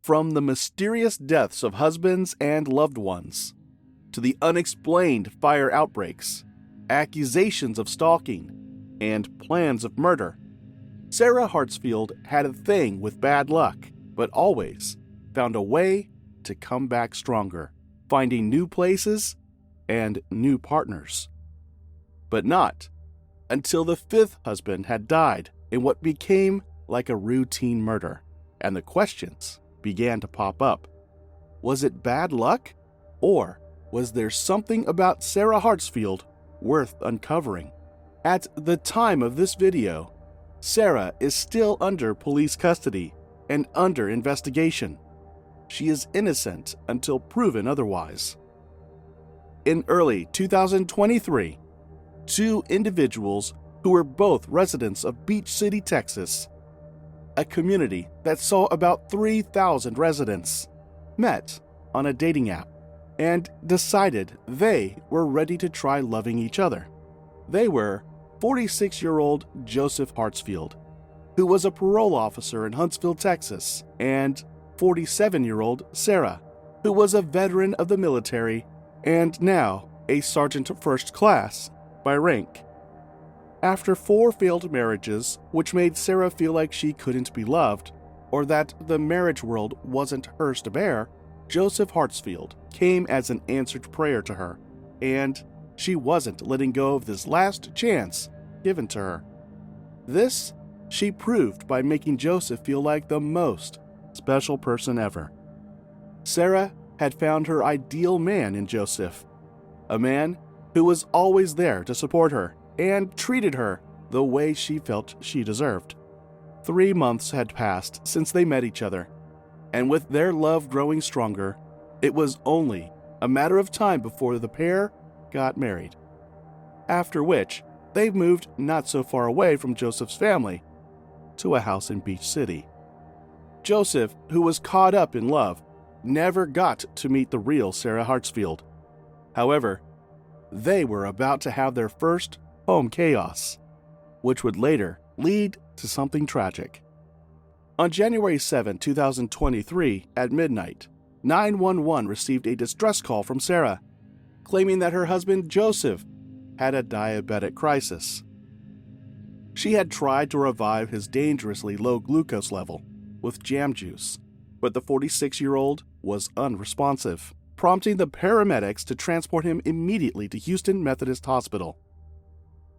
From the mysterious deaths of husbands and loved ones, to the unexplained fire outbreaks, accusations of stalking, and plans of murder, Sarah Hartsfield had a thing with bad luck, but always found a way to come back stronger, finding new places and new partners. But not until the fifth husband had died in what became like a routine murder, and the questions began to pop up. Was it bad luck? Or was there something about Sarah Hartsfield worth uncovering? At the time of this video, Sarah is still under police custody and under investigation. She is innocent until proven otherwise. In early 2023, two individuals who were both residents of Beach City, Texas, a community that saw about 3,000 residents, met on a dating app and decided they were ready to try loving each other. They were 46-year-old Joseph Hartsfield, who was a parole officer in Huntsville, Texas, and 47-year-old Sarah, who was a veteran of the military and now a sergeant first class by rank. After 4 failed marriages, which made Sarah feel like she couldn't be loved, or that the marriage world wasn't hers to bear, Joseph Hartsfield came as an answered prayer to her, and she wasn't letting go of this last chance given to her. This she proved by making Joseph feel like the most special person ever. Sarah had found her ideal man in Joseph, a man who was always there to support her and treated her the way she felt she deserved. 3 months had passed since they met each other, and with their love growing stronger, it was only a matter of time before the pair got married. After which, they moved not so far away from Joseph's family to a house in Beach City. Joseph, who was caught up in love, never got to meet the real Sarah Hartsfield. However, they were about to have their first home chaos, which would later lead to something tragic. On January 7, 2023, at midnight, 911 received a distress call from Sarah, claiming that her husband Joseph had a diabetic crisis. She had tried to revive his dangerously low glucose level with jam juice, but the 46-year-old was unresponsive, prompting the paramedics to transport him immediately to Houston Methodist Hospital.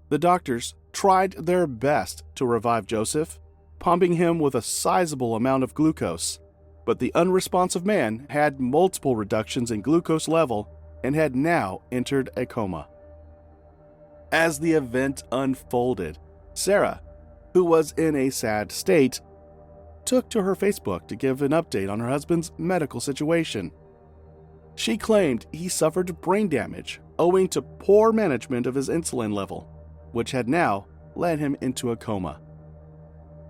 The doctors tried their best to revive Joseph, pumping him with a sizable amount of glucose, but the unresponsive man had multiple reductions in glucose level and had now entered a coma. As the event unfolded, Sarah, who was in a sad state, took to her Facebook to give an update on her husband's medical situation. She claimed he suffered brain damage owing to poor management of his insulin level, which had now led him into a coma.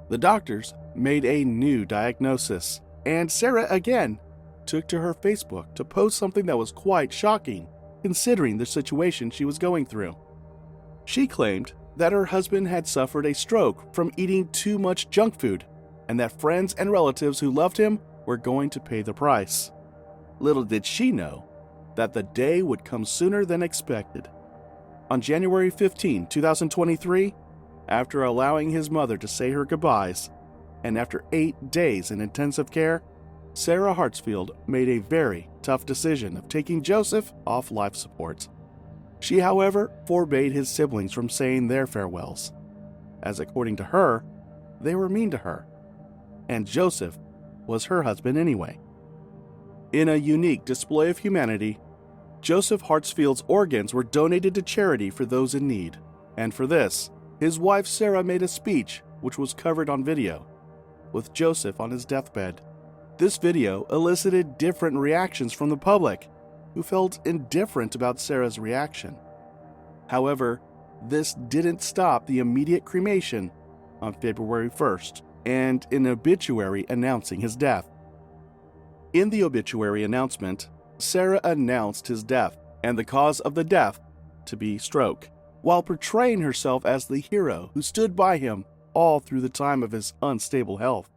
The doctors made a new diagnosis, and Sarah again took to her Facebook to post something that was quite shocking, considering the situation she was going through. She claimed that her husband had suffered a stroke from eating too much junk food, and that friends and relatives who loved him were going to pay the price. Little did she know that the day would come sooner than expected. On January 15, 2023, after allowing his mother to say her goodbyes, and after 8 days in intensive care, Sarah Hartsfield made a very tough decision of taking Joseph off life support. She, however, forbade his siblings from saying their farewells, as according to her, they were mean to her, and Joseph was her husband anyway. In a unique display of humanity, Joseph Hartsfield's organs were donated to charity for those in need, and for this, his wife Sarah made a speech which was covered on video, with Joseph on his deathbed. This video elicited different reactions from the public, who felt indifferent about Sarah's reaction. However, this didn't stop the immediate cremation on February 1st and an obituary announcing his death. In the obituary announcement, Sarah announced his death and the cause of the death to be stroke, while portraying herself as the hero who stood by him all through the time of his unstable health.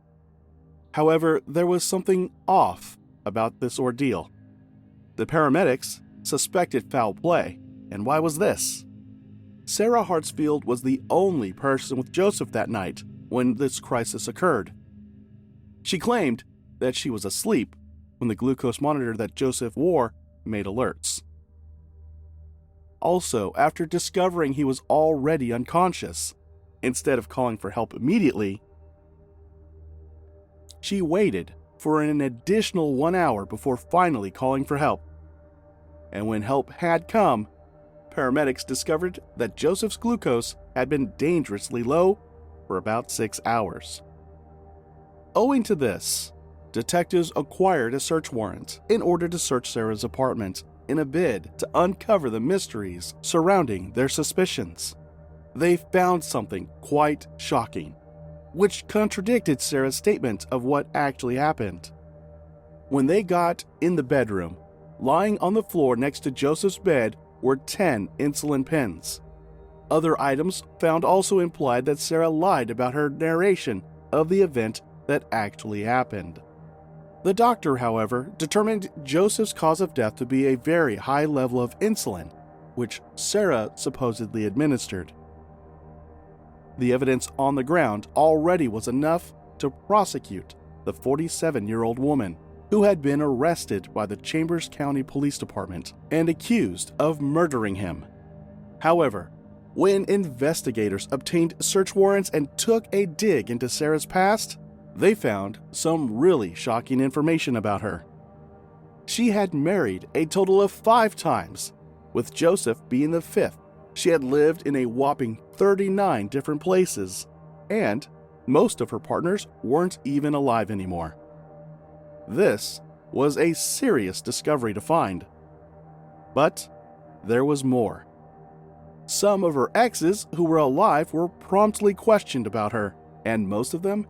However, there was something off about this ordeal. The paramedics suspected foul play, and why was this? Sarah Hartsfield was the only person with Joseph that night when this crisis occurred. She claimed that she was asleep when the glucose monitor that Joseph wore made alerts. Also, after discovering he was already unconscious, instead of calling for help immediately, she waited for an additional 1 hour before finally calling for help. And when help had come, paramedics discovered that Joseph's glucose had been dangerously low for about 6 hours. Owing to this, detectives acquired a search warrant in order to search Sarah's apartment in a bid to uncover the mysteries surrounding their suspicions. They found something quite shocking, which contradicted Sarah's statement of what actually happened. When they got in the bedroom, lying on the floor next to Joseph's bed were 10 insulin pens. Other items found also implied that Sarah lied about her narration of the event that actually happened. The doctor, however, determined Joseph's cause of death to be a very high level of insulin, which Sarah supposedly administered. The evidence on the ground already was enough to prosecute the 47-year-old woman who had been arrested by the Chambers County Police Department and accused of murdering him. However, when investigators obtained search warrants and took a dig into Sarah's past, they found some really shocking information about her. She had married a total of 5 times, with Joseph being the 5th. She had lived in a whopping 39 different places, and most of her partners weren't even alive anymore. This was a serious discovery to find. But there was more. Some of her exes who were alive were promptly questioned about her, and most of them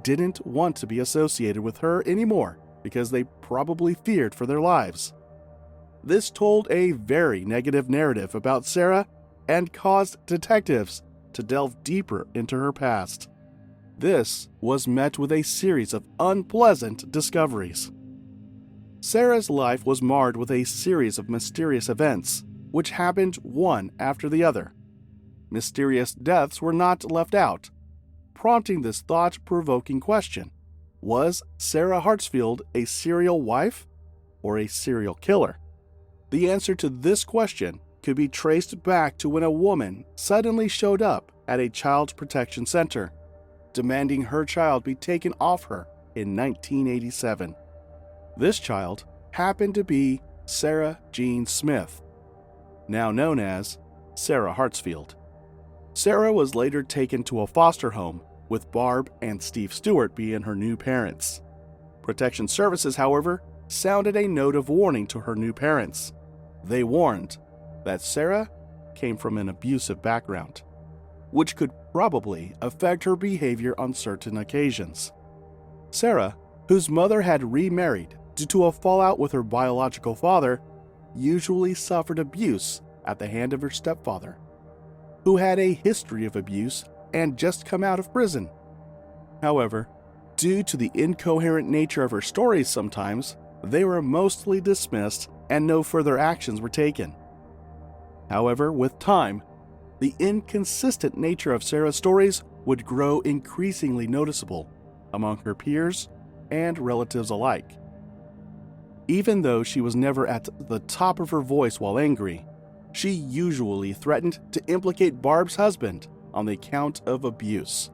didn't want to be associated with her anymore because they probably feared for their lives. This told a very negative narrative about Sarah and caused detectives to delve deeper into her past. This was met with a series of unpleasant discoveries. Sarah's life was marred with a series of mysterious events, which happened one after the other. Mysterious deaths were not left out, prompting this thought-provoking question: was Sarah Hartsfield a serial wife or a serial killer? The answer to this question could be traced back to when a woman suddenly showed up at a child protection center, demanding her child be taken off her in 1987. This child happened to be Sarah Jean Smith, now known as Sarah Hartsfield. Sarah was later taken to a foster home, with Barb and Steve Stewart being her new parents. Protection Services, however, sounded a note of warning to her new parents. They warned that Sarah came from an abusive background, which could probably affect her behavior on certain occasions. Sarah, whose mother had remarried due to a fallout with her biological father, usually suffered abuse at the hand of her stepfather, who had a history of abuse and just come out of prison. However, due to the incoherent nature of her stories sometimes, they were mostly dismissed and no further actions were taken. However, with time, the inconsistent nature of Sarah's stories would grow increasingly noticeable among her peers and relatives alike. Even though she was never at the top of her voice while angry, she usually threatened to implicate Barb's husband on the count of abuse.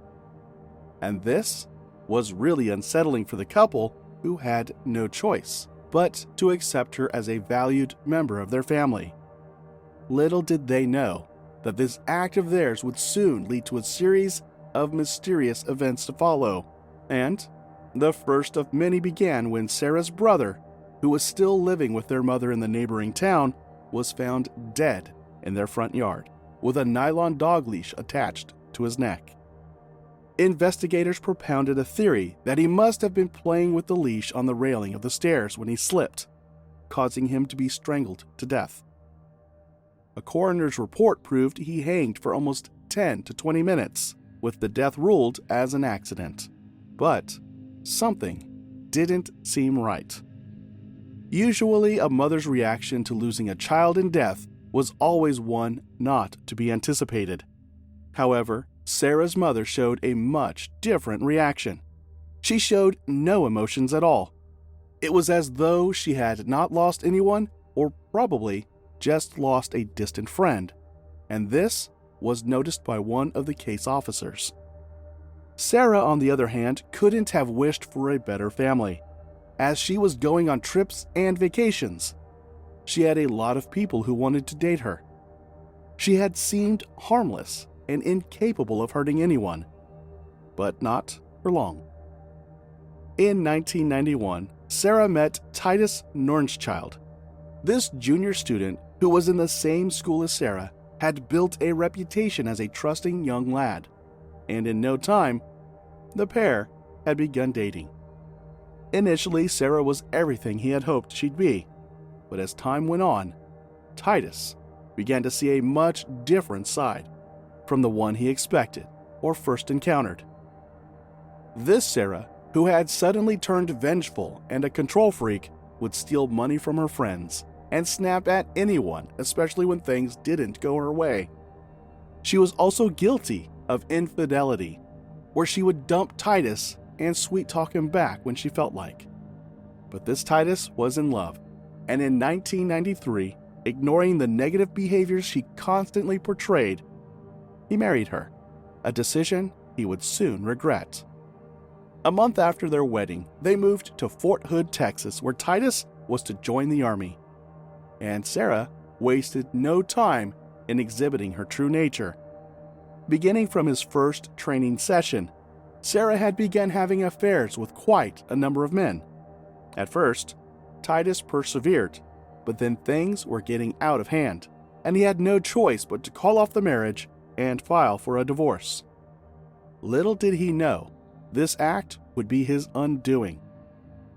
And this was really unsettling for the couple, who had no choice but to accept her as a valued member of their family. Little did they know that this act of theirs would soon lead to a series of mysterious events to follow, and the first of many began when Sarah's brother, who was still living with their mother in the neighboring town, was found dead in their front yard, with a nylon dog leash attached to his neck. Investigators propounded a theory that he must have been playing with the leash on the railing of the stairs when he slipped, causing him to be strangled to death. A coroner's report proved he hanged for almost 10 to 20 minutes, with the death ruled as an accident. But something didn't seem right. Usually, a mother's reaction to losing a child in death was always one not to be anticipated. However, Sarah's mother showed a much different reaction. She showed no emotions at all. It was as though she had not lost anyone, or probably just lost a distant friend, and this was noticed by one of the case officers. Sarah, on the other hand, couldn't have wished for a better family, as she was going on trips and vacations. She had a lot of people who wanted to date her. She had seemed harmless and incapable of hurting anyone, but not for long. In 1991, Sarah met Titus Nornschild. This junior student, who was in the same school as Sarah, had built a reputation as a trusting young lad, and in no time, the pair had begun dating. Initially, Sarah was everything he had hoped she'd be, but as time went on, Titus began to see a much different side from the one he expected or first encountered. This Sarah, who had suddenly turned vengeful and a control freak, would steal money from her friends and snap at anyone, especially when things didn't go her way. She was also guilty of infidelity, where she would dump Titus and sweet-talk him back when she felt like. But this Titus was in love, and in 1993, ignoring the negative behaviors she constantly portrayed, he married her, a decision he would soon regret. A month after their wedding, they moved to Fort Hood, Texas, where Titus was to join the army. And Sarah wasted no time in exhibiting her true nature. Beginning from his first training session, Sarah had begun having affairs with quite a number of men. At first, Titus persevered, but then things were getting out of hand, and he had no choice but to call off the marriage and file for a divorce. Little did he know, this act would be his undoing.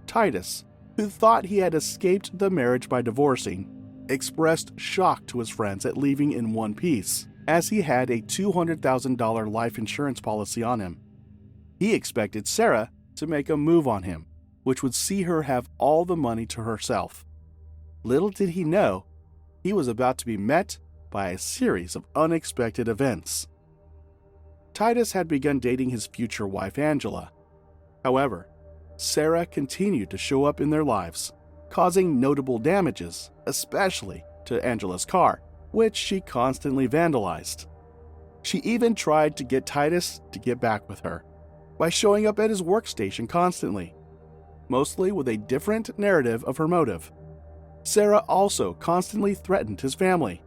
Titus, who thought he had escaped the marriage by divorcing, expressed shock to his friends at leaving in one piece, as he had a $200,000 life insurance policy on him. He expected Sarah to make a move on him, which would see her have all the money to herself. Little did he know, he was about to be met by a series of unexpected events. Titus had begun dating his future wife, Angela. However, Sarah continued to show up in their lives, causing notable damages, especially to Angela's car, which she constantly vandalized. She even tried to get Titus to get back with her by showing up at his workstation constantly, mostly with a different narrative of her motive. Sarah also constantly threatened his family.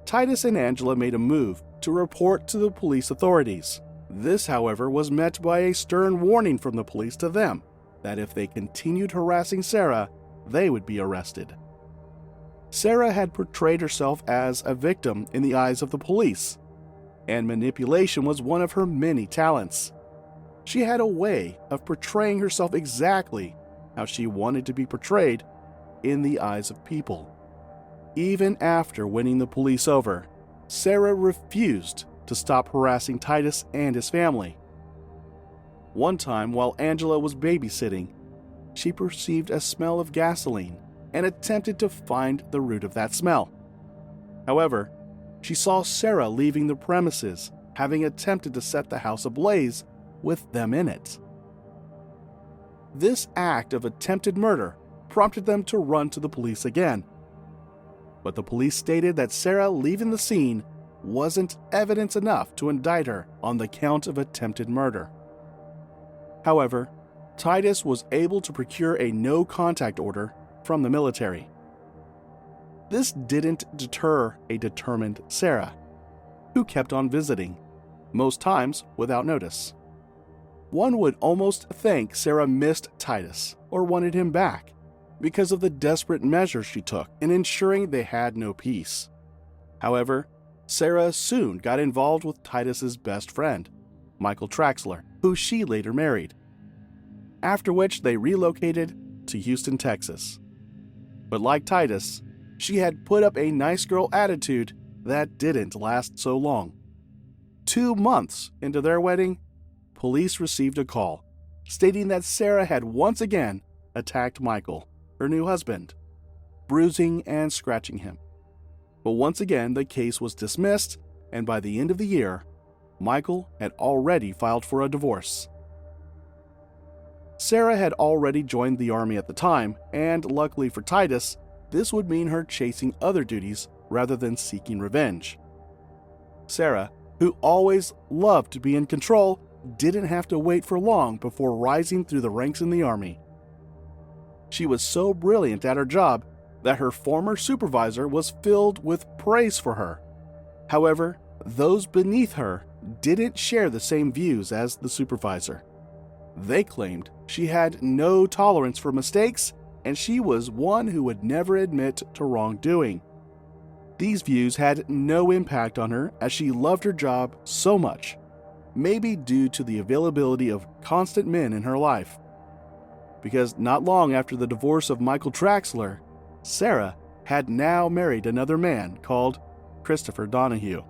Titus and Angela made a move to report to the police authorities. This, however, was met by a stern warning from the police to them that if they continued harassing Sarah, they would be arrested. Sarah had portrayed herself as a victim in the eyes of the police, and manipulation was one of her many talents. She had a way of portraying herself exactly how she wanted to be portrayed in the eyes of people. Even after winning the police over, Sarah refused to stop harassing Titus and his family. One time, while Angela was babysitting, she perceived a smell of gasoline and attempted to find the root of that smell. However, she saw Sarah leaving the premises, having attempted to set the house ablaze with them in it. This act of attempted murder prompted them to run to the police again. But the police stated that Sarah leaving the scene wasn't evidence enough to indict her on the count of attempted murder. However, Titus was able to procure a no-contact order from the military. This didn't deter a determined Sarah, who kept on visiting, most times without notice. One would almost think Sarah missed Titus or wanted him back because of the desperate measures she took in ensuring they had no peace. However, Sarah soon got involved with Titus's best friend, Michael Traxler, who she later married, after which they relocated to Houston, Texas. But like Titus, she had put up a nice girl attitude that didn't last so long. 2 months into their wedding, police received a call stating that Sarah had once again attacked Michael, her new husband, bruising and scratching him. But once again, the case was dismissed, and by the end of the year, Michael had already filed for a divorce. Sarah had already joined the army at the time, and luckily for Titus, this would mean her chasing other duties rather than seeking revenge. Sarah, who always loved to be in control, didn't have to wait for long before rising through the ranks in the army. She was so brilliant at her job that her former supervisor was filled with praise for her. However, those beneath her didn't share the same views as the supervisor. They claimed she had no tolerance for mistakes, and she was one who would never admit to wrongdoing. These views had no impact on her as she loved her job so much, maybe due to the availability of constant men in her life. Because not long after the divorce of Michael Traxler, Sarah had now married another man called Christopher Donahue.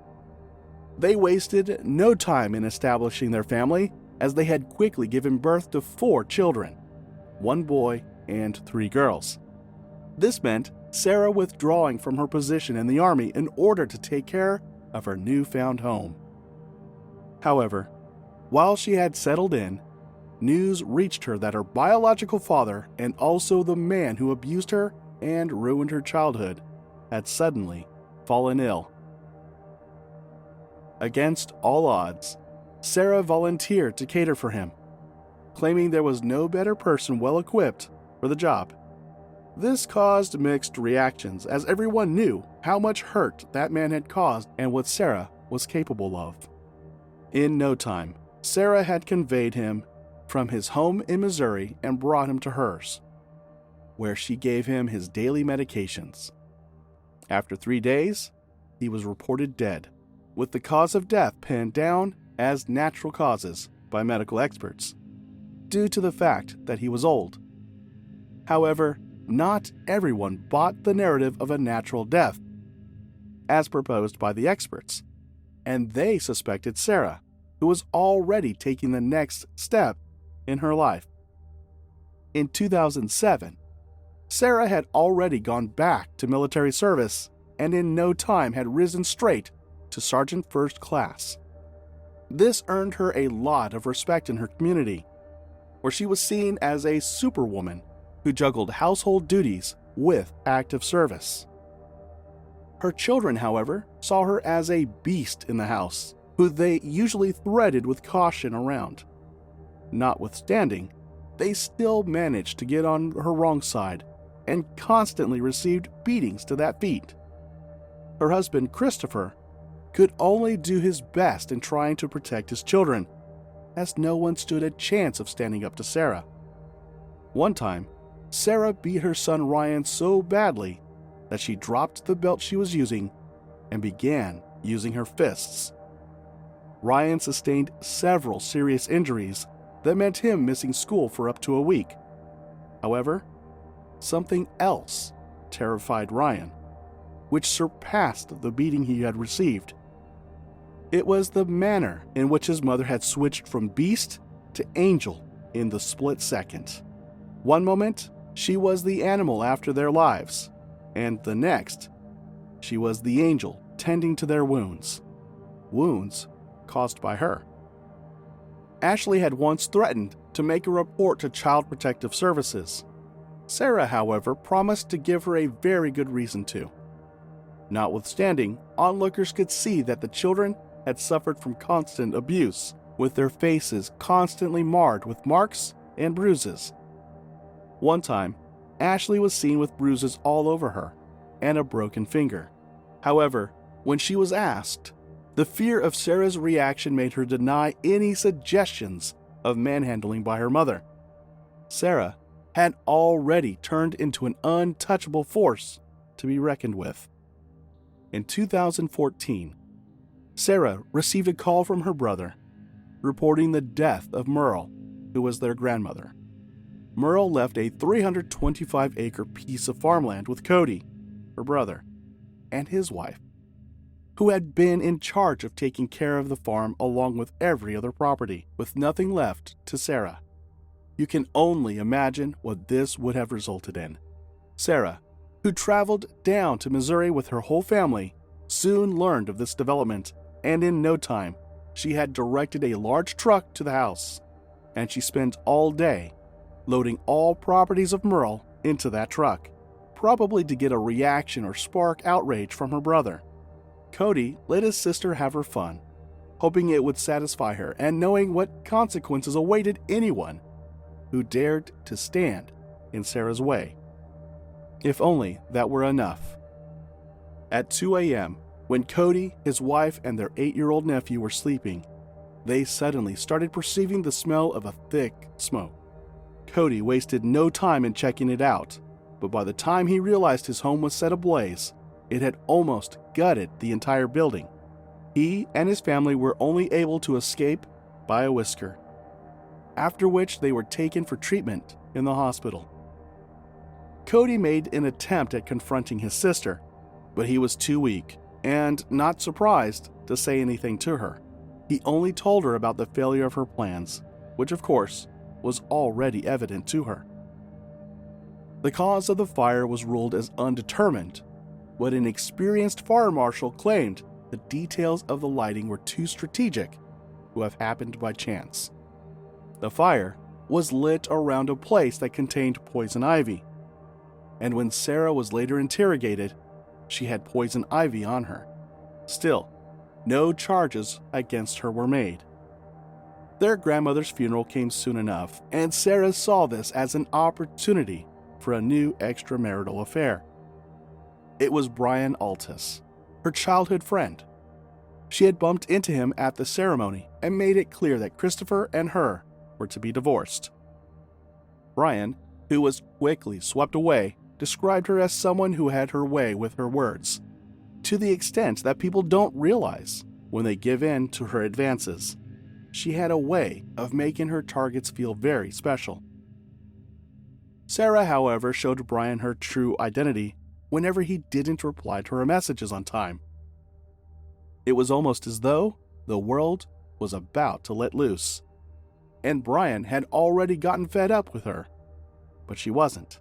They wasted no time in establishing their family, as they had quickly given birth to 4 children, 1 boy and 3 girls. This meant Sarah withdrawing from her position in the army in order to take care of her newfound home. However, while she had settled in, news reached her that her biological father and also the man who abused her and ruined her childhood had suddenly fallen ill. Against all odds, Sarah volunteered to cater for him, claiming there was no better person well equipped for the job. This caused mixed reactions, as everyone knew how much hurt that man had caused and what Sarah was capable of. In no time, Sarah had conveyed him from his home in Missouri and brought him to hers, where she gave him his daily medications. After 3 days, he was reported dead, with the cause of death pinned down as natural causes by medical experts, due to the fact that he was old. However, not everyone bought the narrative of a natural death, as proposed by the experts, and they suspected Sarah, who was already taking the next step in her life. In 2007, Sarah had already gone back to military service and in no time had risen straight to Sergeant First Class. This earned her a lot of respect in her community, where she was seen as a superwoman who juggled household duties with active service. Her children, however, saw her as a beast in the house, who they usually threaded with caution around. Notwithstanding, they still managed to get on her wrong side and constantly received beatings to that feat. Her husband, Christopher, could only do his best in trying to protect his children, as no one stood a chance of standing up to Sarah. One time, Sarah beat her son Ryan so badly that she dropped the belt she was using and began using her fists. Ryan sustained several serious injuries that meant him missing school for up to a week. However, something else terrified Ryan, which surpassed the beating he had received. It was the manner in which his mother had switched from beast to angel in the split second. One moment, she was the animal after their lives, and the next, she was the angel tending to their wounds caused by her. Ashley had once threatened to make a report to Child Protective Services. Sarah, however, promised to give her a very good reason to. Notwithstanding, onlookers could see that the children had suffered from constant abuse, with their faces constantly marred with marks and bruises. One time, Ashley was seen with bruises all over her and a broken finger. However, when she was asked, the fear of Sarah's reaction made her deny any suggestions of manhandling by her mother. Sarah had already turned into an untouchable force to be reckoned with. In 2014, Sarah received a call from her brother reporting the death of Merle, who was their grandmother. Merle left a 325-acre piece of farmland with Cody, her brother, and his wife, who had been in charge of taking care of the farm along with every other property, with nothing left to Sarah. You can only imagine what this would have resulted in. Sarah, who traveled down to Missouri with her whole family, soon learned of this development, and in no time, she had directed a large truck to the house, and she spent all day loading all properties of Merle into that truck, probably to get a reaction or spark outrage from her brother. Cody let his sister have her fun, hoping it would satisfy her and knowing what consequences awaited anyone who dared to stand in Sarah's way. If only that were enough. At 2 a.m., when Cody, his wife, and their 8-year-old nephew were sleeping, they suddenly started perceiving the smell of a thick smoke. Cody wasted no time in checking it out, but by the time he realized his home was set ablaze, it had almost gutted the entire building. He and his family were only able to escape by a whisker, after which they were taken for treatment in the hospital. Cody made an attempt at confronting his sister, but he was too weak and not surprised to say anything to her. He only told her about the failure of her plans, which of course was already evident to her. The cause of the fire was ruled as undetermined, but an experienced fire marshal claimed the details of the lighting were too strategic to have happened by chance. The fire was lit around a place that contained poison ivy, and when Sarah was later interrogated, she had poison ivy on her. Still, no charges against her were made. Their grandmother's funeral came soon enough, and Sarah saw this as an opportunity for a new extramarital affair. It was Brian Altus, her childhood friend. She had bumped into him at the ceremony and made it clear that Christopher and her were to be divorced. Brian, who was quickly swept away, described her as someone who had her way with her words, to the extent that people don't realize when they give in to her advances. She had a way of making her targets feel very special. Sarah, however, showed Brian her true identity whenever he didn't reply to her messages on time. It was almost as though the world was about to let loose, and Brian had already gotten fed up with her, but she wasn't.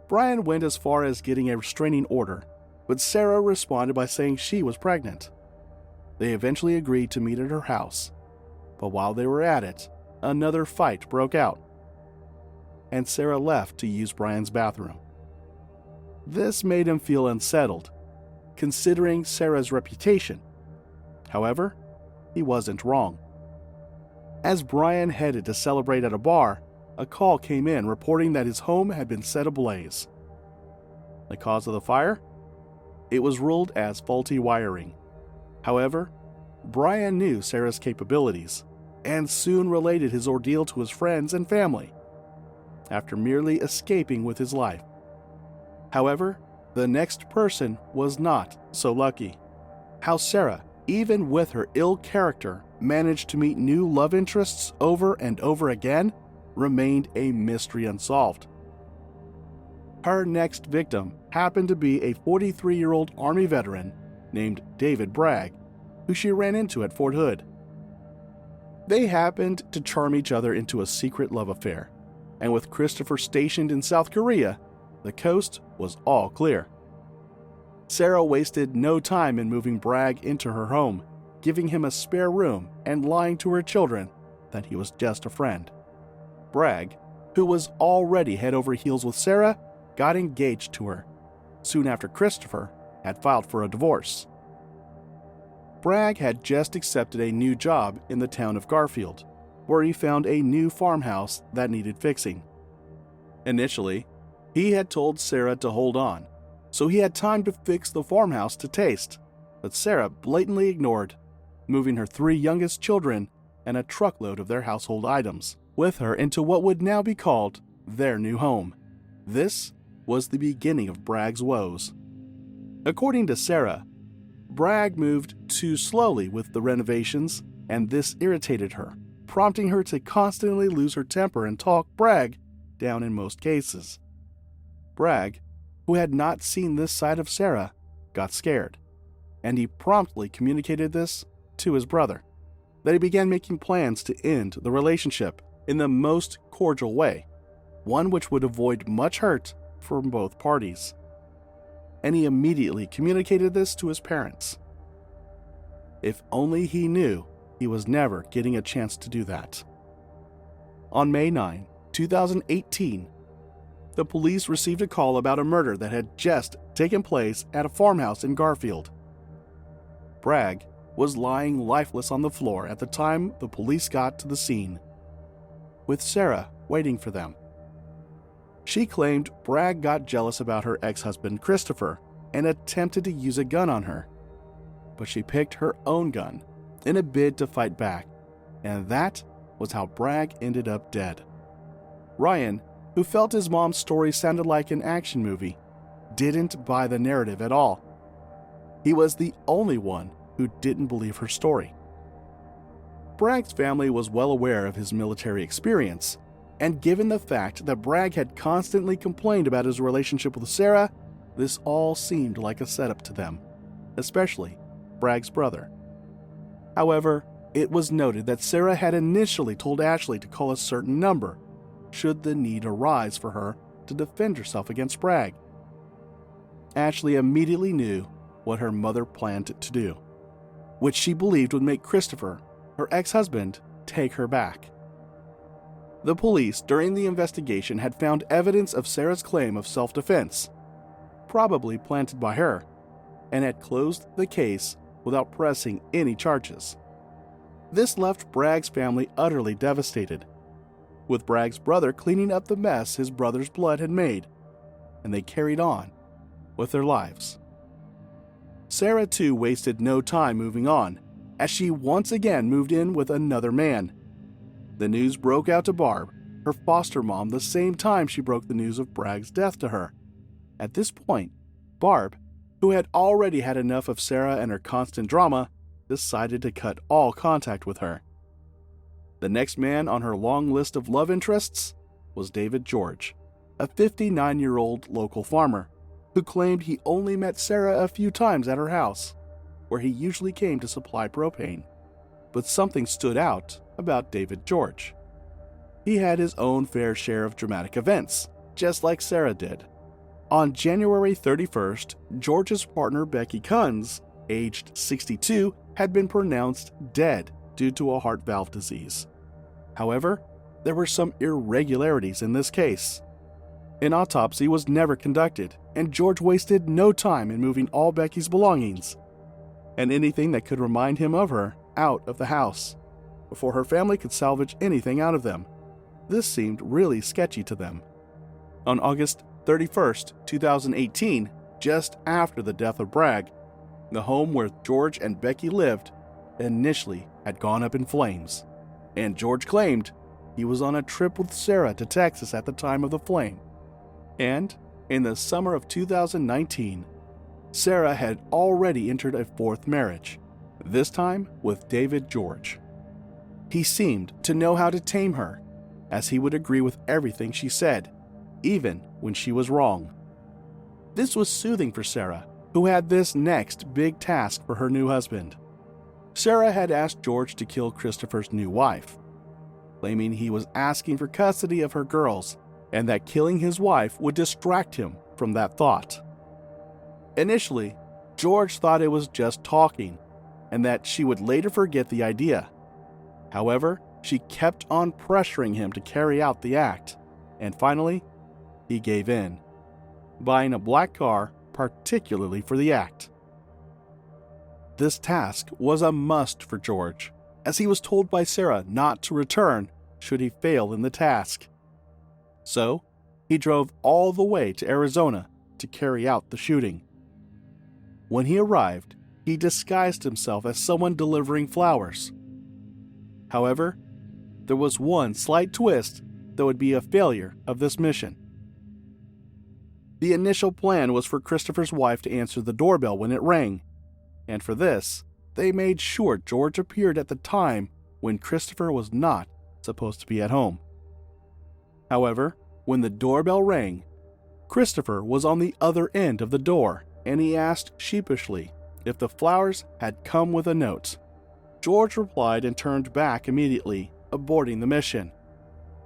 Brian went as far as getting a restraining order, but Sarah responded by saying she was pregnant. They eventually agreed to meet at her house, but while they were at it, another fight broke out, and Sarah left to use Brian's bathroom. This made him feel unsettled, considering Sarah's reputation. However, he wasn't wrong. As Brian headed to celebrate at a bar, a call came in reporting that his home had been set ablaze. The cause of the fire? It was ruled as faulty wiring. However, Brian knew Sarah's capabilities and soon related his ordeal to his friends and family, after merely escaping with his life. However, the next person was not so lucky. How Sarah, even with her ill character, managed to meet new love interests over and over again remained a mystery unsolved. Her next victim happened to be a 43-year-old Army veteran named David Bragg, who she ran into at Fort Hood. They happened to charm each other into a secret love affair, and with Christopher stationed in South Korea, the coast was all clear. Sarah wasted no time in moving Bragg into her home, giving him a spare room and lying to her children that he was just a friend. Bragg, who was already head over heels with Sarah, got engaged to her soon after Christopher had filed for a divorce. Bragg had just accepted a new job in the town of Garfield, where he found a new farmhouse that needed fixing. Initially, he had told Sarah to hold on, so he had time to fix the farmhouse to taste, but Sarah blatantly ignored, moving her 3 youngest children and a truckload of their household items with her into what would now be called their new home. This was the beginning of Bragg's woes. According to Sarah, Bragg moved too slowly with the renovations, and this irritated her, prompting her to constantly lose her temper and talk Bragg down in most cases. Bragg, who had not seen this side of Sarah, got scared, and he promptly communicated this to his brother, that he began making plans to end the relationship in the most cordial way, one which would avoid much hurt from both parties. And he immediately communicated this to his parents. If only he knew he was never getting a chance to do that. On May 9, 2018, the police received a call about a murder that had just taken place at a farmhouse in Garfield. Bragg was lying lifeless on the floor at the time the police got to the scene, with Sarah waiting for them. She claimed Bragg got jealous about her ex-husband Christopher and attempted to use a gun on her, but she picked her own gun in a bid to fight back, and that was how Bragg ended up dead. Ryan, who felt his mom's story sounded like an action movie, didn't buy the narrative at all. He was the only one who didn't believe her story. Bragg's family was well aware of his military experience, and given the fact that Bragg had constantly complained about his relationship with Sarah, this all seemed like a setup to them, especially Bragg's brother. However, it was noted that Sarah had initially told Ashley to call a certain number should the need arise for her to defend herself against Bragg. Ashley immediately knew what her mother planned to do, which she believed would make Christopher, her ex-husband, take her back. The police, during the investigation, had found evidence of Sarah's claim of self-defense, probably planted by her, and had closed the case without pressing any charges. This left Bragg's family utterly devastated, with Bragg's brother cleaning up the mess his brother's blood had made, and they carried on with their lives. Sarah, too, wasted no time moving on, as she once again moved in with another man. The news broke out to Barb, her foster mom, the same time she broke the news of Bragg's death to her. At this point, Barb, who had already had enough of Sarah and her constant drama, decided to cut all contact with her. The next man on her long list of love interests was David George, a 59-year-old local farmer who claimed he only met Sarah a few times at her house, where he usually came to supply propane. But something stood out about David George. He had his own fair share of dramatic events, just like Sarah did. On January 31st, George's partner Becky Kunz, aged 62, had been pronounced dead due to a heart valve disease. However, there were some irregularities in this case. An autopsy was never conducted, and George wasted no time in moving all Becky's belongings and anything that could remind him of her out of the house before her family could salvage anything out of them. This seemed really sketchy to them. On August 31st, 2018, just after the death of Bragg, the home where George and Becky lived initially had gone up in flames, and George claimed he was on a trip with Sarah to Texas at the time of the flame. And in the summer of 2019, Sarah had already entered a fourth marriage, this time with David George. He seemed to know how to tame her, as he would agree with everything she said, even when she was wrong. This was soothing for Sarah, who had this next big task for her new husband. Sarah had asked George to kill Christopher's new wife, claiming he was asking for custody of her girls and that killing his wife would distract him from that thought. Initially, George thought it was just talking and that she would later forget the idea. However, she kept on pressuring him to carry out the act, and finally, he gave in, buying a black car particularly for the act. This task was a must for George, as he was told by Sarah not to return should he fail in the task. So, he drove all the way to Arizona to carry out the shooting. When he arrived, he disguised himself as someone delivering flowers. However, there was one slight twist that would be a failure of this mission. The initial plan was for Christopher's wife to answer the doorbell when it rang, and for this, they made sure George appeared at the time when Christopher was not supposed to be at home. However, when the doorbell rang, Christopher was on the other end of the door, and he asked sheepishly if the flowers had come with a note. George replied and turned back immediately, aborting the mission.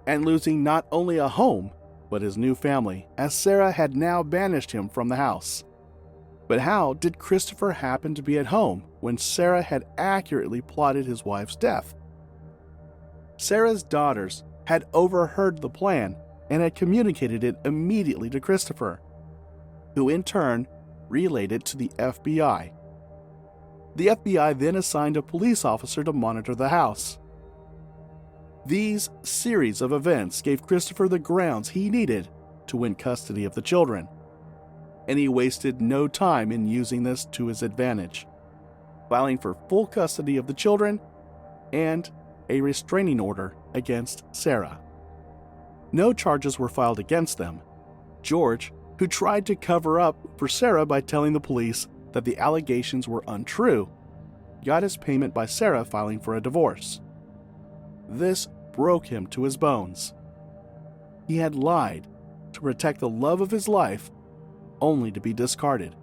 and losing not only a home, but his new family, as Sarah had now banished him from the house. But how did Christopher happen to be at home when Sarah had accurately plotted his wife's death? Sarah's daughters had overheard the plan and had communicated it immediately to Christopher, who in turn relayed it to the FBI. The FBI then assigned a police officer to monitor the house. These series of events gave Christopher the grounds he needed to win custody of the children, and he wasted no time in using this to his advantage, filing for full custody of the children and a restraining order against Sarah. No charges were filed against them. George, who tried to cover up for Sarah by telling the police that the allegations were untrue, got his payment by Sarah filing for a divorce. This broke him to his bones. He had lied to protect the love of his life, only to be discarded.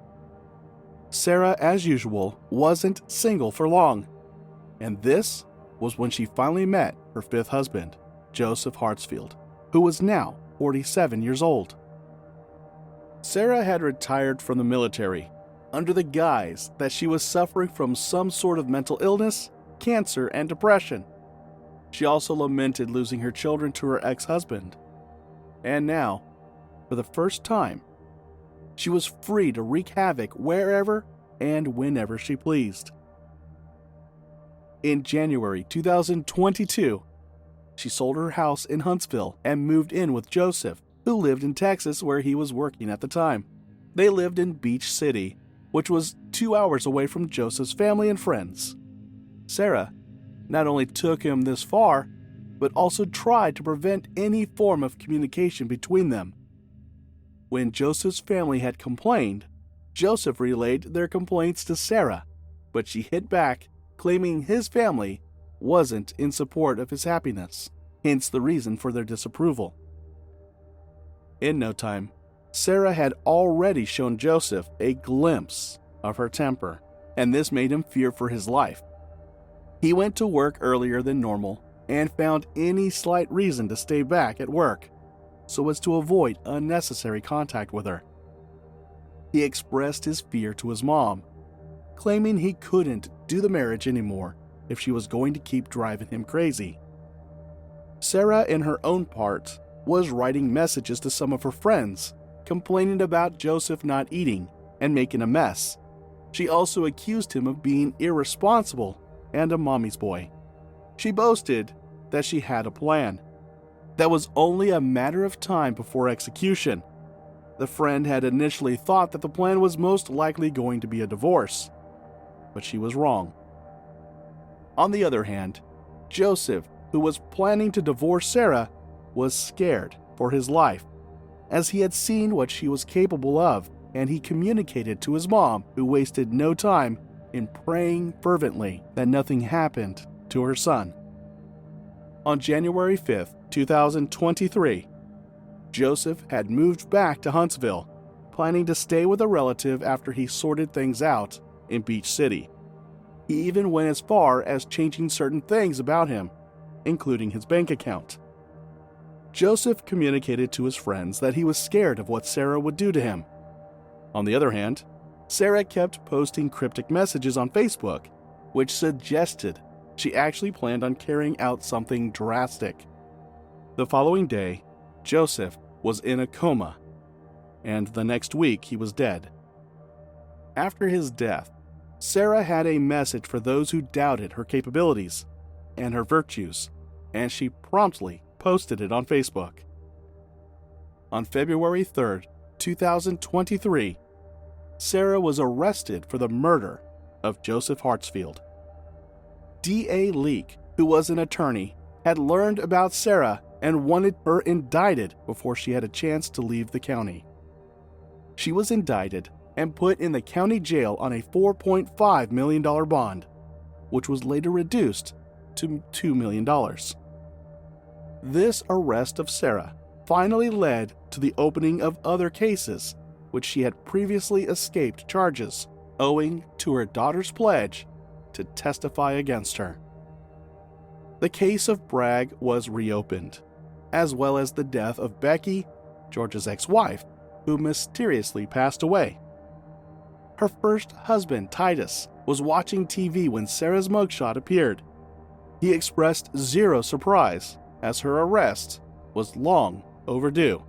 Sarah, as usual, wasn't single for long, and this was when she finally met her fifth husband, Joseph Hartsfield, who was now 47 years old. Sarah had retired from the military under the guise that she was suffering from some sort of mental illness, cancer, and depression. She also lamented losing her children to her ex-husband. And now, for the first time, she was free to wreak havoc wherever and whenever she pleased. In January 2022, she sold her house in Huntsville and moved in with Joseph, who lived in Texas where he was working at the time. They lived in Beach City, which was 2 hours away from Joseph's family and friends. Sarah not only took him this far, but also tried to prevent any form of communication between them. When Joseph's family had complained, Joseph relayed their complaints to Sarah, but she hit back, claiming his family wasn't in support of his happiness, hence the reason for their disapproval. In no time, Sarah had already shown Joseph a glimpse of her temper, and this made him fear for his life. He went to work earlier than normal and found any slight reason to stay back at work so as to avoid unnecessary contact with her. He expressed his fear to his mom, claiming he couldn't do the marriage anymore if she was going to keep driving him crazy. Sarah, in her own part, was writing messages to some of her friends, complaining about Joseph not eating and making a mess. She also accused him of being irresponsible and a mommy's boy. She boasted that she had a plan that was only a matter of time before execution. The friend had initially thought that the plan was most likely going to be a divorce, but she was wrong. On the other hand, Joseph, who was planning to divorce Sarah, was scared for his life, as he had seen what she was capable of, and he communicated to his mom, who wasted no time in praying fervently that nothing happened to her son. On January 5th, 2023, Joseph had moved back to Huntsville, planning to stay with a relative after he sorted things out in Beach City. He even went as far as changing certain things about him, including his bank account. Joseph communicated to his friends that he was scared of what Sarah would do to him. On the other hand, Sarah kept posting cryptic messages on Facebook, which suggested she actually planned on carrying out something drastic. The following day, Joseph was in a coma, and the next week he was dead. After his death, Sarah had a message for those who doubted her capabilities and her virtues, and she promptly posted it on Facebook. On February 3rd, 2023, Sarah was arrested for the murder of Joseph Hartsfield. D.A. Leake, who was an attorney, had learned about Sarah and wanted her indicted before she had a chance to leave the county. She was indicted and put in the county jail on a $4.5 million bond, which was later reduced to $2 million. This arrest of Sarah finally led to the opening of other cases, which she had previously escaped charges, owing to her daughter's pledge to testify against her. The case of Bragg was reopened, as well as the death of Becky, George's ex-wife, who mysteriously passed away. Her first husband, Titus, was watching TV when Sarah's mugshot appeared. He expressed zero surprise, as her arrest was long overdue.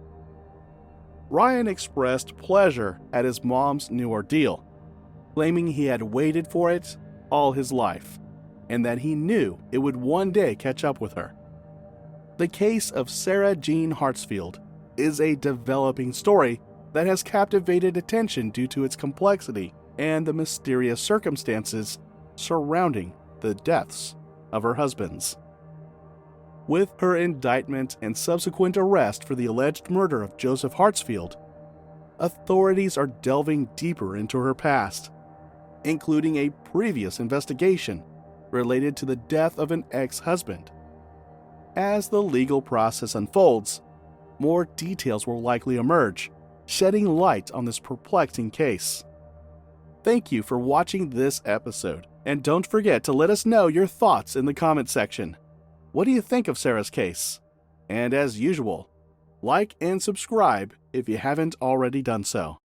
Ryan expressed pleasure at his mom's new ordeal, claiming he had waited for it all his life, and that he knew it would one day catch up with her. The case of Sarah Jean Hartsfield is a developing story that has captivated attention due to its complexity and the mysterious circumstances surrounding the deaths of her husbands. With her indictment and subsequent arrest for the alleged murder of Joseph Hartsfield, authorities are delving deeper into her past, including a previous investigation related to the death of an ex-husband. As the legal process unfolds, more details will likely emerge, shedding light on this perplexing case. Thank you for watching this episode, and don't forget to let us know your thoughts in the comment section. What do you think of Sarah's case? And as usual, like and subscribe if you haven't already done so.